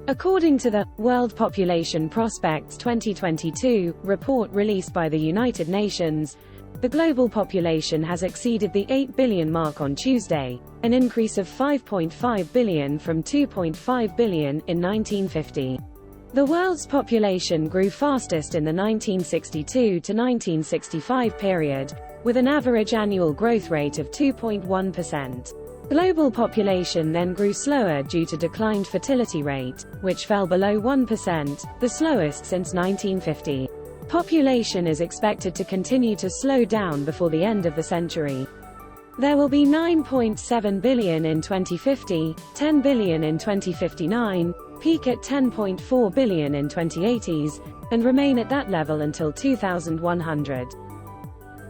According to the World Population Prospects 2022 report released by the United Nations, the global population has exceeded the 8 billion mark on Tuesday, an increase of 5.5 billion from 2.5 billion in 1950. The world's population grew fastest in the 1962 to 1965 period, with an average annual growth rate of 2.1%. Global population then grew slower due to declined fertility rate, which fell below 1%, the slowest since 1950. Population is expected to continue to slow down before the end of the century. There will be 9.7 billion in 2050, 10 billion in 2059, peak at 10.4 billion in 2080s, and remain at that level until 2100.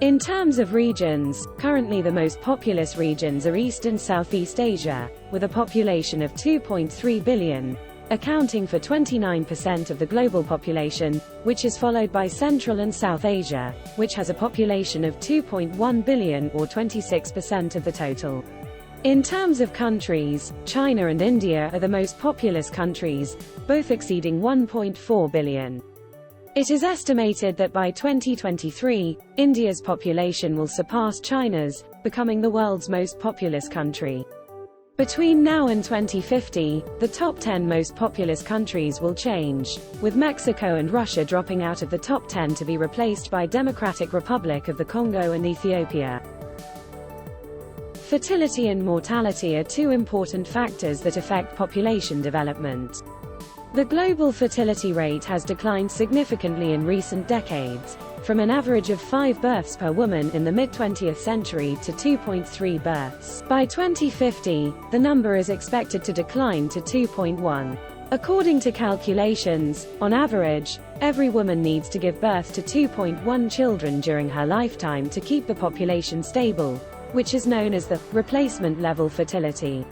In terms of regions, currently the most populous regions are East and Southeast Asia, with a population of 2.3 billion, accounting for 29% of the global population, which is followed by Central and South Asia, which has a population of 2.1 billion or 26% of the total. In terms of countries, China and India are the most populous countries, both exceeding 1.4 billion. It is estimated that by 2023, India's population will surpass China's, becoming the world's most populous country. Between now and 2050, the top 10 most populous countries will change, with Mexico and Russia dropping out of the top 10 to be replaced by Democratic Republic of the Congo and Ethiopia. Fertility and mortality are two important factors that affect population development. The global fertility rate has declined significantly in recent decades, from an average of 5 births per woman in the mid-20th century to 2.3 births. By 2050, the number is expected to decline to 2.1. According to calculations, on average, every woman needs to give birth to 2.1 children during her lifetime to keep the population stable, which is known as the replacement level fertility.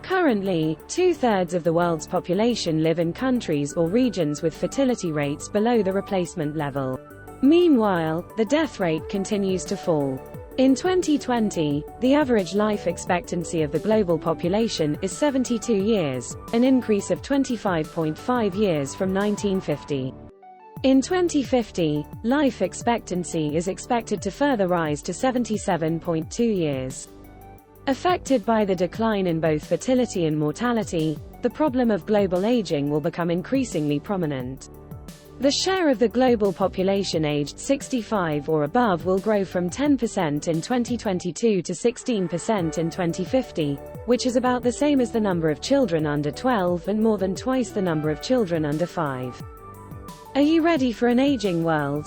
Currently, 2/3 of the world's population live in countries or regions with fertility rates below the replacement level. Meanwhile, the death rate continues to fall. In 2020, the average life expectancy of the global population is 72 years, an increase of 25.5 years from 1950. In 2050, life expectancy is expected to further rise to 77.2 years. Affected by the decline in both fertility and mortality, the problem of global aging will become increasingly prominent. The share of the global population aged 65 or above will grow from 10% in 2022 to 16% in 2050, which is about the same as the number of children under 12 and more than twice the number of children under 5. Are you ready for an aging world?